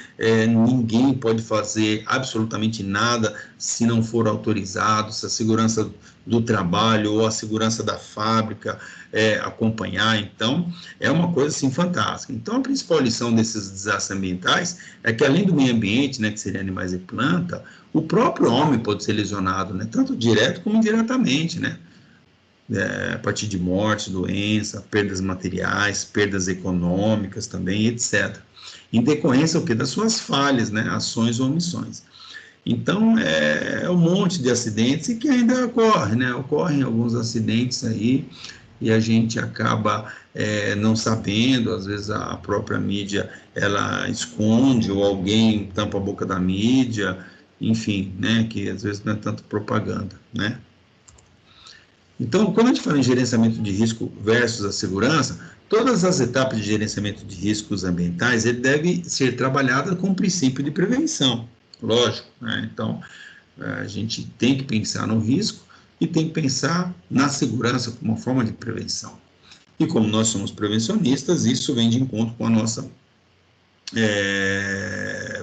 ninguém pode fazer absolutamente nada se não for autorizado, se a segurança do trabalho ou a segurança da fábrica acompanhar. Então, é uma coisa assim fantástica. Então, a principal lição desses desastres ambientais é que, além do meio ambiente, né, que seria animais e planta, o próprio homem pode ser lesionado, né, tanto direto como indiretamente, né? A partir de morte, doença, perdas materiais, perdas econômicas também, etc. Em decorrência o quê? Das suas falhas, né? Ações ou omissões. Então, é um monte de acidentes e que ainda ocorre, né? Ocorrem alguns acidentes aí e a gente acaba não sabendo, às vezes a própria mídia, ela esconde ou alguém tampa a boca da mídia, enfim, né? Que às vezes não é tanto propaganda, né? Então, quando a gente fala em gerenciamento de risco versus a segurança, todas as etapas de gerenciamento de riscos ambientais deve ser trabalhada com o princípio de prevenção, lógico, né? Então, a gente tem que pensar no risco e tem que pensar na segurança como uma forma de prevenção. E como nós somos prevencionistas, isso vem de encontro com a nossa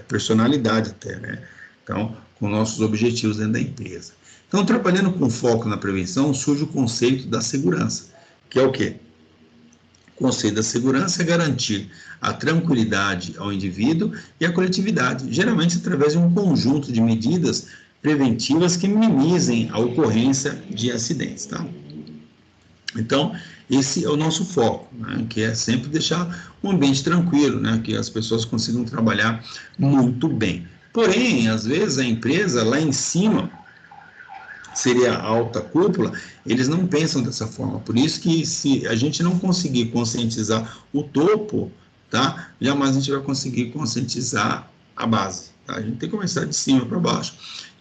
personalidade até, né? Então, com nossos objetivos dentro da empresa. Então, trabalhando com foco na prevenção, surge o conceito da segurança, que é o quê? O conceito da segurança é garantir a tranquilidade ao indivíduo e à coletividade, geralmente através de um conjunto de medidas preventivas que minimizem a ocorrência de acidentes, tá? Então, esse é o nosso foco, né, que é sempre deixar um ambiente tranquilo, né, que as pessoas consigam trabalhar muito bem. Porém, às vezes a empresa lá em cima, seria a alta cúpula, eles não pensam dessa forma. Por isso que se a gente não conseguir conscientizar o topo, tá, jamais a gente vai conseguir conscientizar a base. Tá? A gente tem que começar de cima para baixo.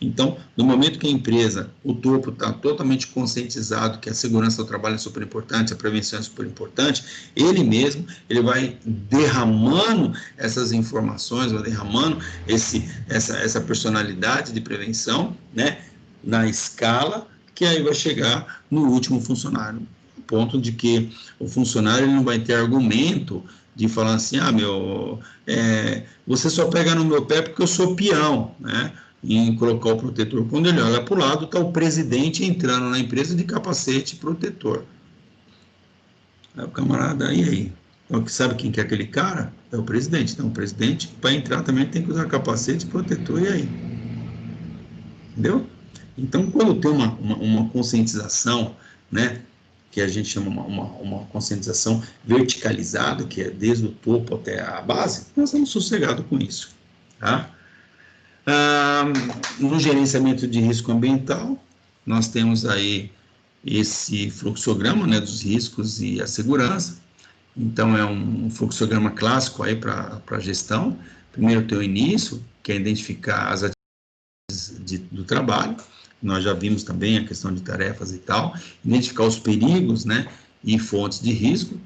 Então, no momento que a empresa, o topo está totalmente conscientizado que a segurança do trabalho é super importante, a prevenção é super importante, ele mesmo, ele vai derramando essas informações, vai derramando essa personalidade de prevenção, né, na escala, que aí vai chegar no último funcionário, a ponto de que o funcionário ele não vai ter argumento de falar assim, você só pega no meu pé porque eu sou peão, né, em colocar o protetor. Quando ele olha para o lado, está o presidente entrando na empresa de capacete protetor. Aí o camarada, e aí? Então, sabe quem que é aquele cara? É o presidente. Então, o presidente, para entrar, também tem que usar capacete protetor, e aí? Entendeu? Então, quando tem uma conscientização, né, que a gente chama uma conscientização verticalizada, que é desde o topo até a base, nós estamos sossegados com isso, tá? No gerenciamento de risco ambiental, nós temos aí esse fluxograma, né, dos riscos e a segurança. Então, é um fluxograma clássico aí para a gestão. Primeiro tem o início, que é identificar as atividades do trabalho. Nós já vimos também a questão de tarefas e tal. Identificar os perigos, né, e fontes de risco.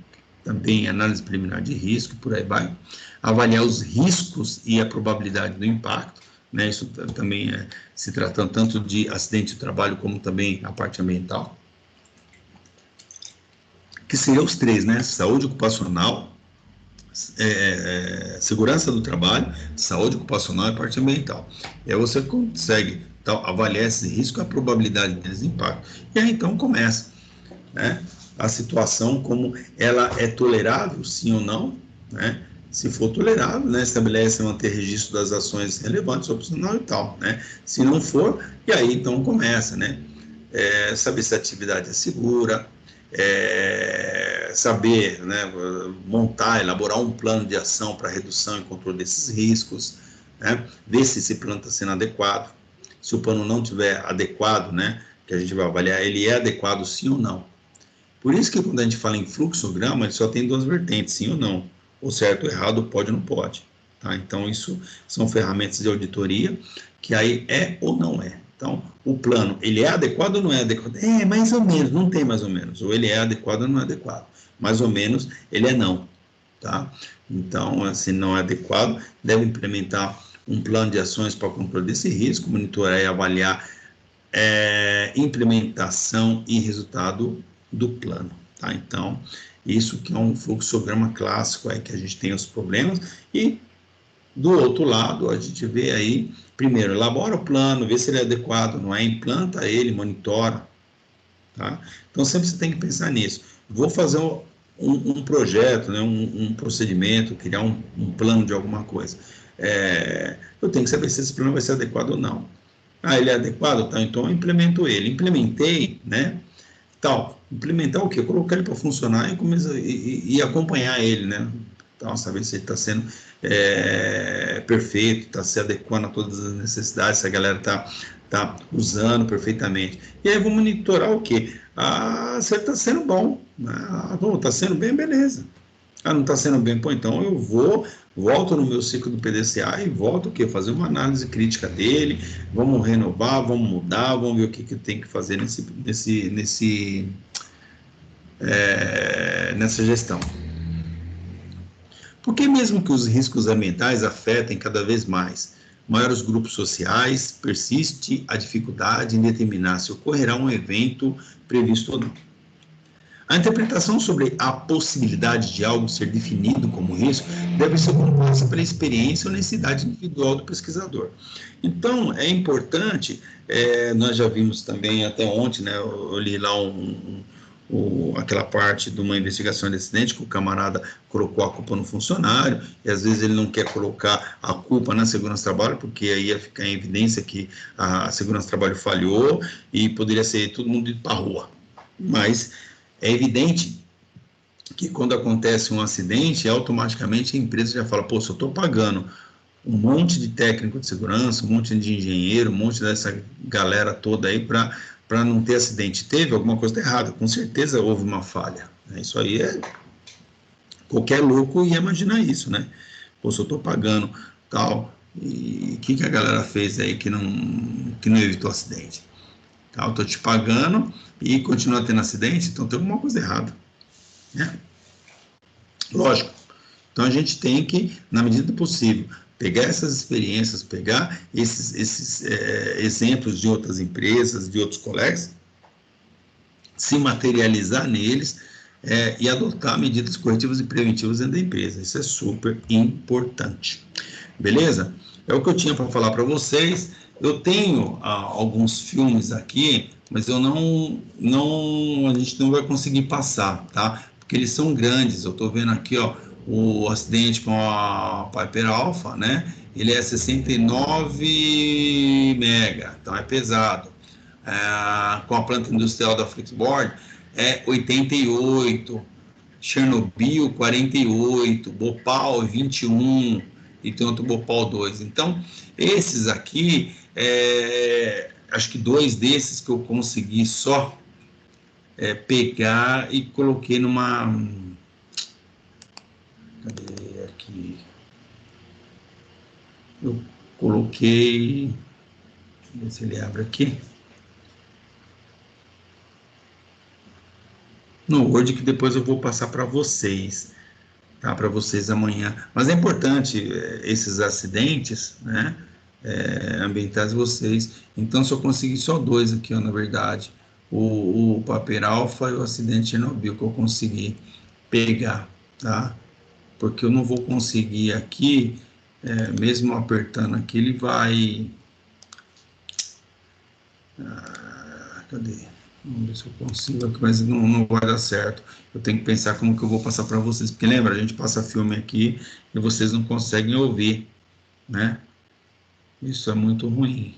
Também análise preliminar de risco, por aí vai. Avaliar os riscos e a probabilidade do impacto. Né, isso também se tratando tanto de acidente de trabalho como também a parte ambiental, que seriam os três, né, saúde ocupacional, segurança do trabalho, saúde ocupacional e parte ambiental. E aí você consegue avaliar esse risco, a probabilidade deles de impacto, e aí então começa, né, a situação, como ela é tolerável, sim ou não, né? Se for tolerável, né, estabelece manter registro das ações relevantes, opcional e tal, né? Se não for, e aí então começa, né? Saber se a atividade é segura, saber, né, montar, elaborar um plano de ação para redução e controle desses riscos, né? Ver se esse plano está sendo adequado. Se o plano não estiver adequado, né, que a gente vai avaliar, ele é adequado sim ou não. Por isso que quando a gente fala em fluxograma, ele só tem duas vertentes, sim ou não. Ou certo ou errado, pode ou não pode. Tá? Então, isso são ferramentas de auditoria, que aí é ou não é. Então, o plano, ele é adequado ou não é adequado? Mais ou menos, não tem mais ou menos. Ou ele é adequado ou não é adequado. Mais ou menos, ele é não. Tá? Então, se não é adequado, deve implementar um plano de ações para o controle desse risco, monitorar e avaliar implementação e resultado do plano, tá? Então, isso que é um fluxograma clássico aí que a gente tem os problemas, e do outro lado a gente vê aí, primeiro, elabora o plano, vê se ele é adequado, não é? Implanta ele, monitora, tá? Então, sempre você tem que pensar nisso. Vou fazer um projeto, né, um procedimento, criar um plano de alguma coisa. Eu tenho que saber se esse plano vai ser adequado ou não. Ele é adequado? Tá, então eu implemento ele. Implementei, né? Tal. Implementar o quê? Colocar ele para funcionar e começar e acompanhar ele, né? Então, saber se ele está sendo perfeito, está se adequando a todas as necessidades, se a galera tá usando perfeitamente. E aí eu vou monitorar o quê? Se ele está sendo bom. Está sendo bem, beleza. Não está sendo bem, pô, então eu volto no meu ciclo do PDCA e volto o quê? Fazer uma análise crítica dele, vamos renovar, vamos mudar, vamos ver o que tem que fazer nessa gestão. Porque mesmo que os riscos ambientais afetem cada vez mais maiores grupos sociais, persiste a dificuldade em determinar se ocorrerá um evento previsto ou não. A interpretação sobre a possibilidade de algo ser definido como risco deve ser composta pela experiência e honestidade individual do pesquisador. Então, é importante, nós já vimos também até ontem, né, eu li lá aquela parte de uma investigação de acidente que o camarada colocou a culpa no funcionário, e às vezes ele não quer colocar a culpa na segurança do trabalho, porque aí ia ficar em evidência que a segurança do trabalho falhou e poderia ser todo mundo indo para a rua. Mas é evidente que quando acontece um acidente, automaticamente a empresa já fala, pô, se eu estou pagando um monte de técnico de segurança, um monte de engenheiro, um monte dessa galera toda aí para não ter acidente. Teve alguma coisa errada, com certeza houve uma falha. Né? Isso aí qualquer louco ia imaginar isso, né? Pô, se eu estou pagando tal, e o que a galera fez aí que não evitou acidente? Tá, eu estou te pagando e continua tendo acidente, então tem alguma coisa errada. Né? Lógico. Então a gente tem que, na medida do possível, pegar essas experiências, pegar esses exemplos de outras empresas, de outros colegas, se materializar neles e adotar medidas corretivas e preventivas dentro da empresa. Isso é super importante. Beleza? É o que eu tinha para falar para vocês. Eu tenho alguns filmes aqui, mas a gente não vai conseguir passar, tá? Porque eles são grandes. Eu estou vendo aqui, ó, o acidente com a Piper Alpha, né? Ele é 69 mega, então é pesado. Com a planta industrial da Flixboard é 88, Chernobyl 48, Bhopal 21 e tem outro Bhopal 2. Então, esses aqui, acho que 2 desses que eu consegui só pegar e coloquei numa... Cadê aqui? Eu coloquei... Deixa eu ver se ele abre aqui. No Word, que depois eu vou passar para vocês, tá? Para vocês amanhã. Mas é importante esses acidentes, né? Ambientais vocês. Então, se eu conseguir só 2 aqui, ó, na verdade, o Piper Alpha e o acidente de Chernobyl que eu consegui pegar, tá? Porque eu não vou conseguir aqui, mesmo apertando aqui, ele vai... cadê? Vamos ver se eu consigo aqui, mas não vai dar certo. Eu tenho que pensar como que eu vou passar para vocês, porque lembra, a gente passa filme aqui e vocês não conseguem ouvir, né? Isso é muito ruim.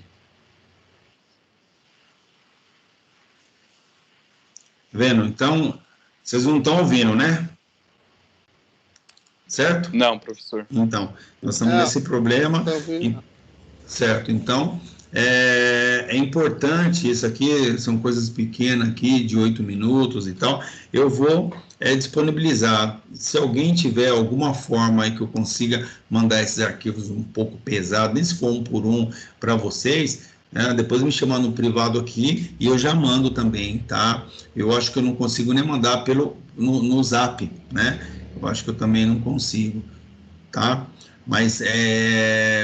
Vendo? Então, vocês não estão ouvindo, né? Certo? Não, professor. Então, nós estamos nesse problema. Certo, então... É importante, isso aqui são coisas pequenas aqui, de 8 minutos e tal, eu vou disponibilizar, se alguém tiver alguma forma aí que eu consiga mandar esses arquivos um pouco pesados, nem se for um por um para vocês, né, depois me chamar no privado aqui e eu já mando também, tá? Eu acho que eu não consigo nem mandar no Zap, né? Eu acho que eu também não consigo, tá? Mas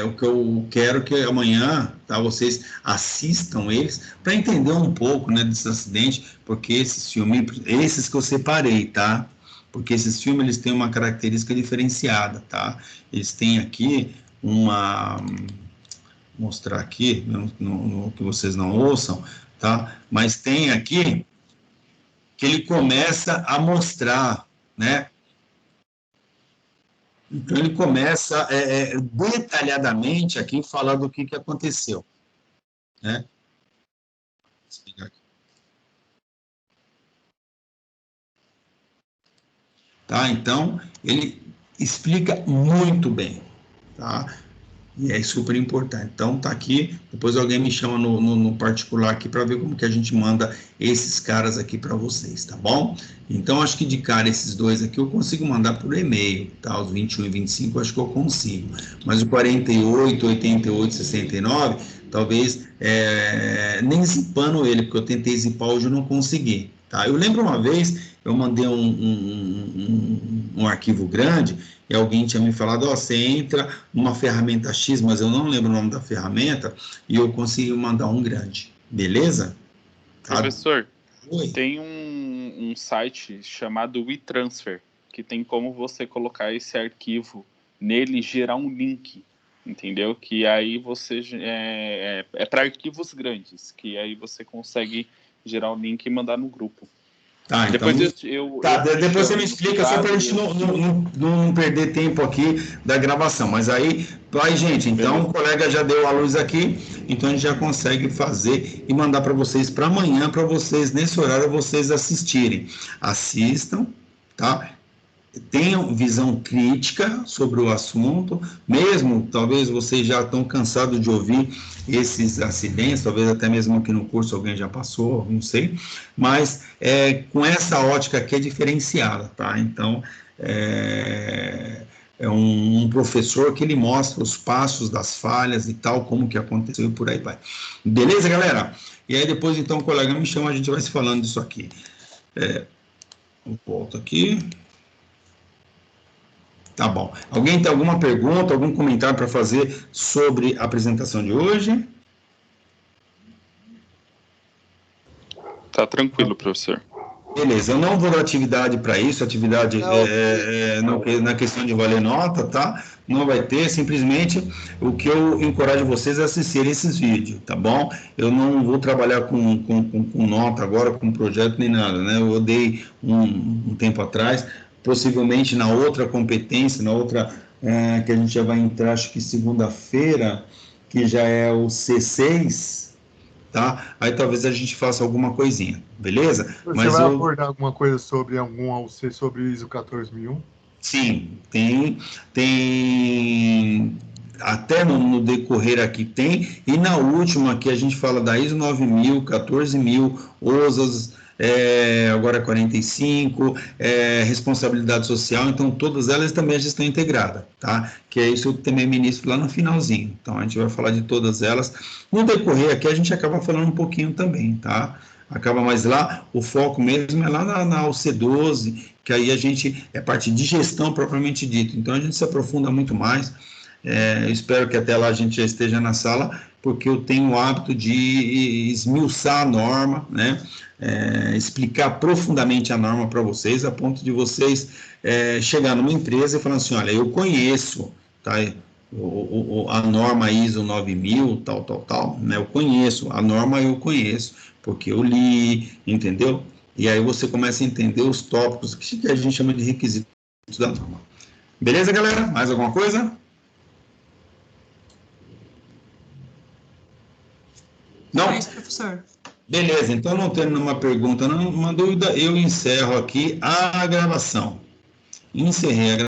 o que eu quero que amanhã, tá, vocês assistam eles para entender um pouco, né, desse acidente, porque esses filmes, esses que eu separei, tá? Porque esses filmes eles têm uma característica diferenciada, tá? Eles têm aqui vou mostrar aqui, no que vocês não ouçam, tá? Mas tem aqui que ele começa a mostrar, né? Então, ele começa detalhadamente aqui falar do que aconteceu. Né? Tá? Então, ele explica muito bem. Tá? E é super importante. Então, tá aqui, depois alguém me chama no particular aqui para ver como que a gente manda esses caras aqui para vocês, tá bom? Então, acho que de cara esses 2 aqui eu consigo mandar por e-mail, tá? Os 21 e 25 acho que eu consigo. Mas o 48, 88, 69, talvez nem zipando ele, porque eu tentei zipar hoje e não consegui, tá? Eu lembro uma vez, eu mandei um arquivo grande e alguém tinha me falado, você entra numa ferramenta X, mas eu não lembro o nome da ferramenta, e eu consegui mandar um grande, beleza? Professor, Oi. tem um um site chamado WeTransfer, que tem como você colocar esse arquivo nele e gerar um link, entendeu? Que aí você é para arquivos grandes, que aí você consegue gerar o link e mandar no grupo. Tá, Depois então, depois você me explica só para a gente não perder tempo aqui da gravação. Mas aí, gente, então o colega já deu a luz aqui, então a gente já consegue fazer e mandar para vocês para amanhã, para vocês, nesse horário, vocês assistirem. Assistam, tá? Tenham visão crítica sobre o assunto, mesmo talvez vocês já estão cansados de ouvir esses acidentes, talvez até mesmo aqui no curso alguém já passou, não sei, mas com essa ótica aqui é diferenciada, tá? Então, é um professor que ele mostra os passos das falhas e tal, como que aconteceu e por aí vai. Beleza, galera? E aí depois, então, o colega me chama, a gente vai se falando disso aqui. Eu volto aqui. Tá bom. Alguém tem alguma pergunta, algum comentário para fazer sobre a apresentação de hoje? Tá tranquilo, professor. Beleza, eu não vou dar atividade para isso, atividade na questão de valer nota, tá? Não vai ter, simplesmente o que eu encorajo vocês a assistirem esses vídeos, tá bom? Eu não vou trabalhar com nota agora, com projeto nem nada, né? Eu dei um tempo atrás, possivelmente na outra competência, na outra que a gente já vai entrar, acho que segunda-feira, que já é o C6, tá? Aí talvez a gente faça alguma coisinha, beleza? Você vai abordar alguma coisa sobre algum AUC sobre o ISO 14001? Sim, tem até no decorrer aqui tem, e na última aqui a gente fala da ISO 9000, 14000, OSAS, agora 45, responsabilidade social, então todas elas também a gestão integrada, tá? Que é isso que eu também ministro lá no finalzinho, então a gente vai falar de todas elas. No decorrer aqui a gente acaba falando um pouquinho também, tá? Acaba mais lá, o foco mesmo é lá na UC12, que aí a gente é parte de gestão propriamente dito, então a gente se aprofunda muito mais. Eu espero que até lá a gente já esteja na sala, porque eu tenho o hábito de esmiuçar a norma, né? Explicar profundamente a norma para vocês, a ponto de vocês chegar numa empresa e falar assim, olha, eu conheço, tá? A norma ISO 9000, tal, né? Eu conheço, a norma eu conheço, porque eu li, entendeu? E aí você começa a entender os tópicos que a gente chama de requisitos da norma. Beleza, galera? Mais alguma coisa? Não? É isso, professor. Beleza, então não tendo uma pergunta, uma dúvida, eu encerro aqui a gravação. Encerrei a gravação.